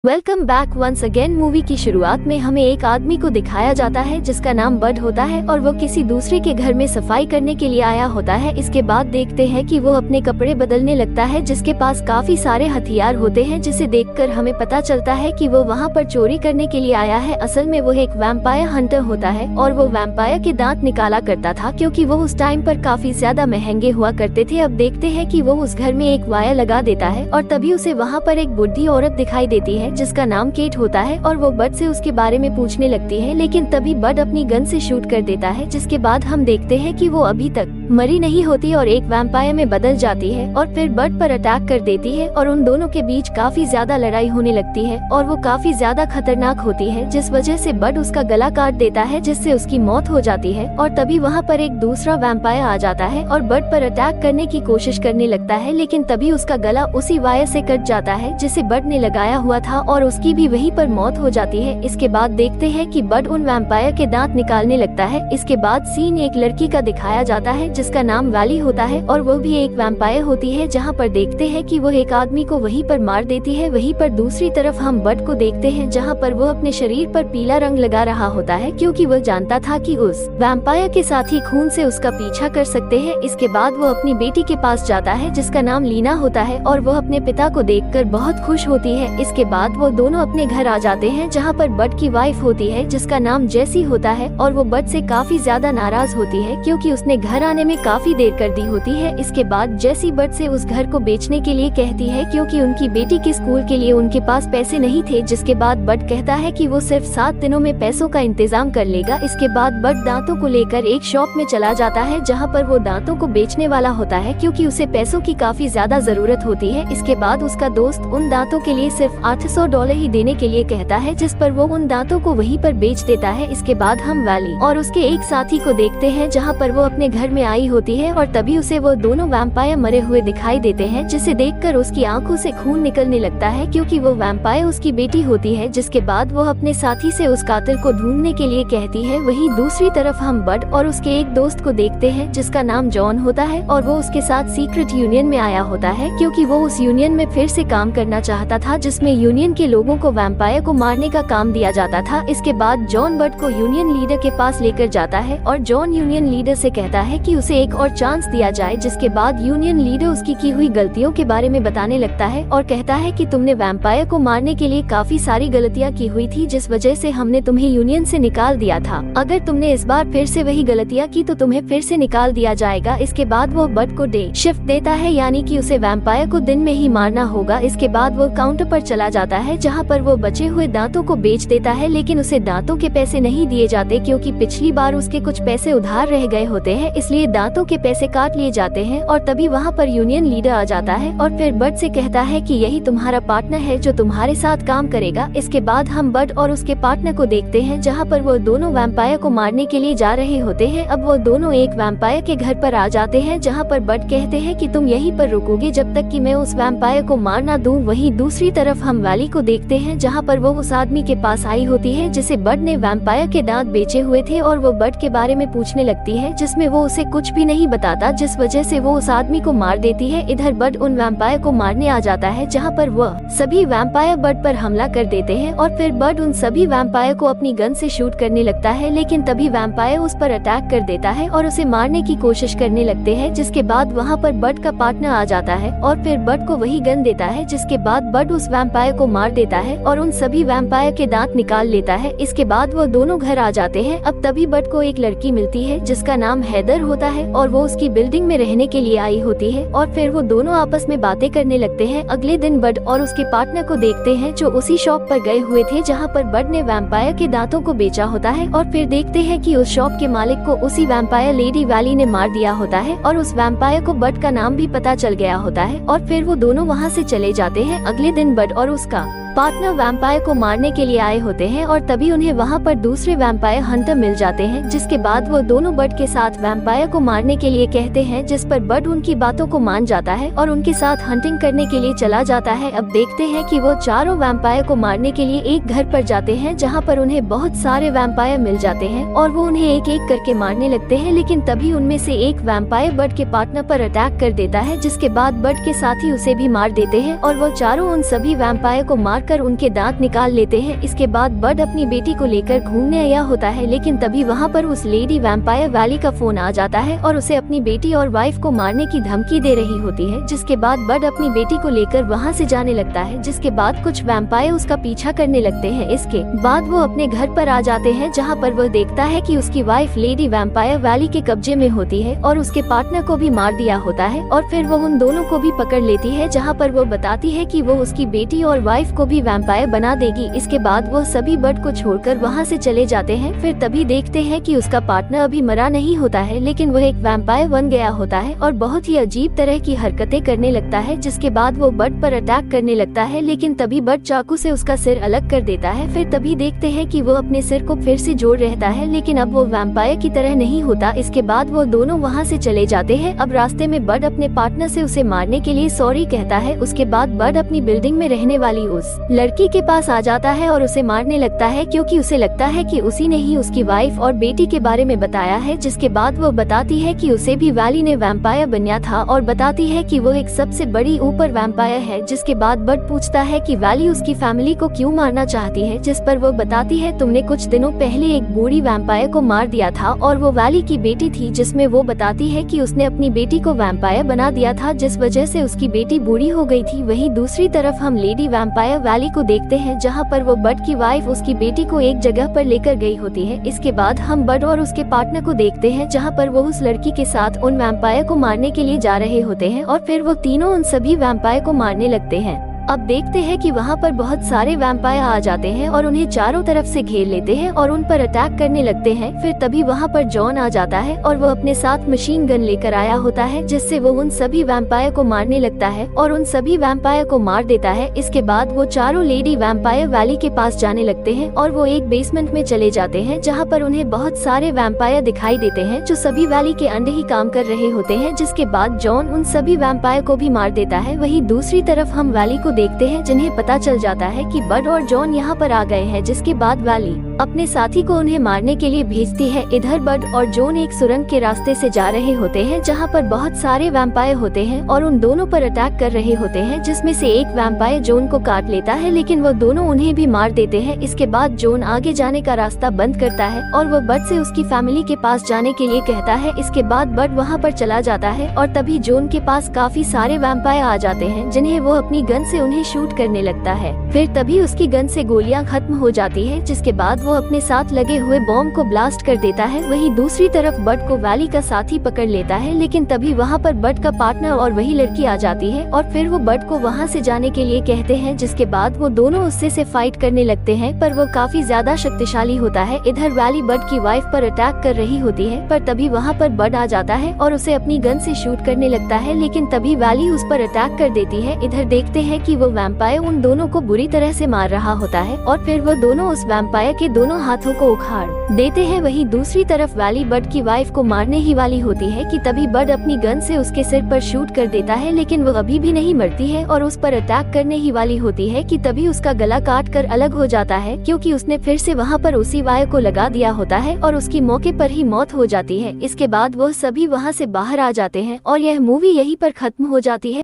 Welcome back once again. Movie की शुरुआत में हमें एक आदमी को दिखाया जाता है जिसका नाम बड होता है और वो किसी दूसरे के घर में सफाई करने के लिए आया होता है। इसके बाद देखते हैं कि वो अपने कपड़े बदलने लगता है जिसके पास काफी सारे हथियार होते हैं, जिसे देखकर हमें पता चलता है कि वो वहाँ पर चोरी करने के लिए आया है। असल में वो एक वैम्पायर हंटर होता है और वो वैम्पायर के दांत निकाला करता था क्योंकि वो उस टाइम पर काफी ज्यादा महंगे हुआ करते थे। अब देखते हैं कि वो उस घर में एक वायर लगा देता है और तभी उसे वहाँ पर एक बुढ़ी औरत दिखाई देती है जिसका नाम केट होता है और वो बड से उसके बारे में पूछने लगती है, लेकिन तभी बड अपनी गन से शूट कर देता है। जिसके बाद हम देखते हैं कि वो अभी तक मरी नहीं होती और एक वैम्पायर में बदल जाती है और फिर बड पर अटैक कर देती है और उन दोनों के बीच काफी ज्यादा लड़ाई होने लगती है और वो काफी ज्यादा खतरनाक होती है, जिस वजह से बड उसका गला काट देता है जिससे उसकी मौत हो जाती है। और तभी वहाँ पर एक दूसरा वैम्पायर आ जाता है और बड पर अटैक करने की कोशिश करने लगता है, लेकिन तभी उसका गला उसी वायर से कट जाता है जिसे बड ने लगाया हुआ था और उसकी भी वहीं पर मौत हो जाती है। इसके बाद देखते हैं कि बड उन वैम्पायर के दांत निकालने लगता है। इसके बाद सीन एक लड़की का दिखाया जाता है जिसका नाम वैली होता है और वो भी एक वैम्पायर होती है, जहाँ पर देखते हैं कि वो एक आदमी को वहीं पर मार देती है। वहीं पर दूसरी तरफ हम बड को देखते हैं जहाँ पर वो अपने शरीर पर पीला रंग लगा रहा होता है क्योंकि वो जानता था कि उस वैम्पायर के साथ ही खून से उसका पीछा कर सकते हैं। इसके बाद वो अपनी बेटी के पास जाता है जिसका नाम लीना होता है और वो अपने पिता को देखकर बहुत खुश होती है। इसके बाद वो दोनों अपने घर आ जाते हैं जहाँ पर बड की वाइफ होती है जिसका नाम जेसी होता है और वो बड से काफी ज्यादा नाराज होती है क्योंकि उसने घर आने में काफी देर कर दी होती है। इसके बाद जेसी बड से उस घर को बेचने के लिए कहती है क्योंकि उनकी बेटी के स्कूल के लिए उनके पास पैसे नहीं थे। जिसके बाद बड कहता है कि वो सिर्फ 7 दिनों में पैसों का इंतजाम कर लेगा। इसके बाद बड दांतों को लेकर एक शॉप में चला जाता है जहाँ पर वो दांतों को बेचने वाला होता है क्योंकि उसे पैसों की काफी ज्यादा जरूरत होती है। इसके बाद उसका दोस्त उन दांतों के लिए सिर्फ $800 ही देने के लिए कहता है, जिस पर वो उन दांतों को वहीं पर बेच देता है। इसके बाद हम वैली और उसके एक साथी को देखते हैं जहाँ पर वो अपने घर में आई होती है और तभी उसे वो दोनों वैम्पायर मरे हुए दिखाई देते हैं, जिसे देखकर उसकी आंखों से खून निकलने लगता है क्योंकि वो वैम्पायर उसकी बेटी होती है। जिसके बाद वो अपने साथी से उस कातिल को ढूंढने के लिए कहती है। वहीं दूसरी तरफ हम बड और उसके एक दोस्त को देखते हैं जिसका नाम जॉन होता है और वो उसके साथ सीक्रेट यूनियन में आया होता है क्योंकि वो उस यूनियन में फिर से काम करना चाहता था जिसमें यूनियन के लोगों को वैम्पायर को मारने का काम दिया जाता था। इसके बाद जॉन बड को यूनियन लीडर के पास लेकर जाता है और जॉन यूनियन लीडर से कहता है कि उसे एक और चांस दिया जाए। जिसके बाद यूनियन लीडर उसकी की हुई गलतियों के बारे में बताने लगता है और कहता है कि तुमने वैम्पायर को मारने के लिए काफी सारी गलतियां की हुई थी जिस वजह से हमने तुम्हें यूनियन से निकाल दिया था। अगर तुमने इस बार फिर से वही गलतियां की तो तुम्हें फिर से निकाल दिया जाएगा। इसके बाद वो बड को डे शिफ्ट देता है, यानी कि उसे वैम्पायर को दिन में ही मारना होगा। इसके बाद वो काउंटर पर चला जाता है जहाँ पर वो बचे हुए दांतों को बेच देता है, लेकिन उसे दांतों के पैसे नहीं दिए जाते क्योंकि पिछली बार उसके कुछ पैसे उधार रह गए होते हैं, इसलिए दांतों के पैसे काट लिए जाते हैं। और तभी वहाँ पर यूनियन लीडर आ जाता है और फिर बड से कहता है कि यही तुम्हारा पार्टनर है जो तुम्हारे साथ काम करेगा। इसके बाद हम बड और उसके पार्टनर को देखते हैं जहाँ पर वो दोनों वैम्पायर को मारने के लिए जा रहे होते हैं। अब वो दोनों एक वैम्पायर के घर पर आ जाते हैं जहाँ पर बड कहते हैं कि तुम यहीं पर रुकोगे जब तक कि मैं उस वैम्पायर को मार ना दूं। वहीं दूसरी तरफ हम वैली को देखते हैं जहाँ पर वो उस आदमी के पास आई होती है जिसे बड ने वैम्पायर के दांत बेचे हुए थे और वो बड के बारे में पूछने लगती है जिसमें वो उसे कुछ भी नहीं बताता, जिस वजह से वो उस आदमी को मार देती है। इधर बड उन वैम्पायर को मारने आ जाता है जहाँ पर वह सभी वैम्पायर बड पर हमला कर देते हैं और फिर बड उन सभी वैम्पायर को अपनी गन से शूट करने लगता है, लेकिन तभी वैम्पायर उस पर अटैक कर देता है और उसे मारने की कोशिश करने लगते हैं। जिसके बाद वहाँ पर बड का पार्टनर आ जाता है और फिर बड को वही गन देता है, जिसके बाद बड उस वैम्पायर को मार देता है और उन सभी वैम्पायर के दांत निकाल लेता है। इसके बाद वो दोनों घर आ जाते हैं। अब तभी बड को एक लड़की मिलती है जिसका नाम हैदर होता है और वो उसकी बिल्डिंग में रहने के लिए आई होती है और फिर वो दोनों आपस में बातें करने लगते हैं। अगले दिन बड और उसके पार्टनर को देखते हैं जो उसी शॉप पर गए हुए थे जहाँ पर बड ने वैम्पायर के दांतों को बेचा होता है और फिर देखते हैं कि उस शॉप के मालिक को उसी वैम्पायर लेडी वैली ने मार दिया होता है और उस वैम्पायर को बड का नाम भी पता चल गया होता है और फिर वो दोनों वहाँ से चले जाते हैं। अगले दिन बड और उसका पार्टनर वैम्पायर को मारने के लिए आए होते हैं और तभी उन्हें वहाँ पर दूसरे वैम्पायर हंटर मिल जाते हैं, जिसके बाद वो दोनों बड के साथ वैम्पायर को मारने के लिए कहते हैं, जिस पर बड उनकी बातों को मान जाता है और उनके साथ हंटिंग करने के लिए चला जाता है। अब देखते हैं कि वो चारों वैम्पायर को मारने के लिए एक घर पर जाते हैं जहाँ पर उन्हें बहुत सारे वैम्पायर मिल जाते हैं और वो उन्हें एक एक करके मारने लगते हैं, लेकिन तभी उनमें से एक वैम्पायर बड के पार्टनर पर अटैक कर देता है, जिसके बाद बड के साथी उसे भी मार देते हैं और वो चारों उन सभी वैम्पायर को मार मारकर उनके दांत निकाल लेते हैं। इसके बाद बड अपनी बेटी को लेकर घूमने आया होता है, लेकिन तभी वहाँ पर उस लेडी वैम्पायर वैली का फोन आ जाता है और उसे अपनी बेटी और वाइफ को मारने की धमकी दे रही होती है। जिसके बाद बड अपनी बेटी को लेकर वहाँ से जाने लगता है, जिसके बाद कुछ वैम्पायर उसका पीछा करने लगते हैं। इसके बाद वो अपने घर पर आ जाते हैं, जहाँ पर वह देखता है कि उसकी वाइफ लेडी वैम्पायर वैली के कब्जे में होती है और उसके पार्टनर को भी मार दिया होता है। और फिर वो उन दोनों को भी पकड़ लेती है, जहाँ पर वो बताती है कि वो उसकी बेटी और वाइफ को भी वैम्पायर बना देगी। इसके बाद वो सभी बड को छोड़कर वहाँ से चले जाते हैं। फिर तभी देखते हैं कि उसका पार्टनर अभी मरा नहीं होता है, लेकिन वह एक वैम्पायर बन गया होता है और बहुत ही अजीब तरह की हरकतें करने लगता है। जिसके बाद वो बड पर अटैक करने लगता है, लेकिन तभी बड चाकू से उसका सिर अलग कर देता है। फिर तभी देखते हैं कि वो अपने सिर को फिर से जोड़ रहता है, लेकिन अब वो वैम्पायर की तरह नहीं होता। इसके बाद वो दोनों वहाँ से चले जाते हैं। अब रास्ते में बड अपने पार्टनर से उसे मारने के लिए सॉरी कहता है। उसके बाद बड अपनी बिल्डिंग में रहने वाली उस लड़की के पास आ जाता है और उसे मारने लगता है, क्योंकि उसे लगता है कि उसी ने ही उसकी वाइफ और बेटी के बारे में बताया है। जिसके बाद वो बताती है कि उसे भी वैली ने वैम्पायर बनाया था और बताती है कि वो एक सबसे बड़ी ऊपर वैम्पायर है। जिसके बाद बड पूछता है कि वैली उसकी फैमिली को क्यों मारना चाहती है, जिस पर वो बताती है तुमने कुछ दिनों पहले एक बूढ़ी वैम्पायर को मार दिया था और वो वैली की बेटी थी। जिसमें वो बताती है कि उसने अपनी बेटी को वैम्पायर बना दिया था, जिस वजह से उसकी बेटी बूढ़ी हो गई थी। वहीं दूसरी तरफ हम लेडी वैम्पायर वैली को देखते हैं, जहाँ पर वो बड की वाइफ उसकी बेटी को एक जगह पर लेकर गई होती है। इसके बाद हम बड और उसके पार्टनर को देखते हैं, जहाँ पर वो उस लड़की के साथ उन वैम्पायर को मारने के लिए जा रहे होते हैं और फिर वो तीनों उन सभी वैम्पायर को मारने लगते हैं। अब देखते हैं कि वहाँ पर बहुत सारे वैम्पायर आ जाते हैं और उन्हें चारों तरफ से घेर लेते हैं और उन पर अटैक करने लगते हैं। फिर तभी वहाँ पर जॉन आ जाता है और वो अपने साथ मशीन गन लेकर आया होता है, जिससे वो उन सभी वैम्पायर को मारने लगता है और उन सभी वैम्पायर को मार देता है। इसके बाद वो चारों लेडी वैम्पायर वैली के पास जाने लगते हैं और वो एक बेसमेंट में चले जाते हैं, जहाँ पर उन्हें बहुत सारे वैम्पायर दिखाई देते हैं जो सभी वैली के अंडर ही काम कर रहे होते हैं। जिसके बाद जॉन उन सभी वैम्पायर को भी मार देता है। वहीं दूसरी तरफ हम वैली को देखते हैं, जिन्हें पता चल जाता है कि बड और जॉन यहाँ पर आ गए हैं। जिसके बाद वैली अपने साथी को उन्हें मारने के लिए भेजती है। इधर बड और जॉन एक सुरंग के रास्ते से जा रहे होते हैं, जहाँ पर बहुत सारे वैम्पायर होते हैं और उन दोनों पर अटैक कर रहे होते हैं, जिसमें से एक वैम्पायर जॉन को काट लेता है, लेकिन वो दोनों उन्हें भी मार देते हैं। इसके बाद जॉन आगे जाने का रास्ता बंद करता है और वो बड से उसकी फैमिली के पास जाने के लिए कहता है। इसके बाद बड वहाँ पर चला जाता है और तभी जॉन के पास काफी सारे वैम्पायर आ जाते हैं, जिन्हें वो अपनी गन से उन्हें शूट करने लगता है। फिर तभी उसकी गन से गोलियां खत्म हो जाती है, जिसके बाद वो अपने साथ लगे हुए बॉम्ब को ब्लास्ट कर देता है। वहीं दूसरी तरफ बड को वैली का साथी पकड़ लेता है, लेकिन तभी वहाँ पर बड का पार्टनर और वही लड़की आ जाती है और फिर वो बड को वहाँ से जाने के लिए कहते हैं। जिसके बाद वो दोनों उससे से फाइट करने लगते हैं, पर वो काफी ज्यादा शक्तिशाली होता है। इधर वैली बड की वाइफ पर अटैक कर रही होती है, पर तभी वहाँ पर बड आ जाता है और उसे अपनी गन से शूट करने लगता है, लेकिन तभी वैली उस पर अटैक कर देती है। इधर देखते हैं कि वो वैम्पायर उन दोनों को बुरी तरह से मार रहा होता है और फिर वो दोनों उस वैम्पायर के दोनों हाथों को उखाड़ देते हैं। वहीं दूसरी तरफ वैली बड की वाइफ को मारने ही वाली होती है कि तभी बड अपनी गन से उसके सिर पर शूट कर देता है, लेकिन वो अभी भी नहीं मरती है और उस पर अटैक करने ही वाली होती है कि तभी उसका गला काट कर अलग हो जाता है, क्योंकि उसने फिर से वहाँ पर उसी वायर को लगा दिया होता है और उसकी मौके पर ही मौत हो जाती है। इसके बाद वो सभी वहाँ से बाहर आ जाते हैं और यह मूवी यहीं पर खत्म हो जाती है।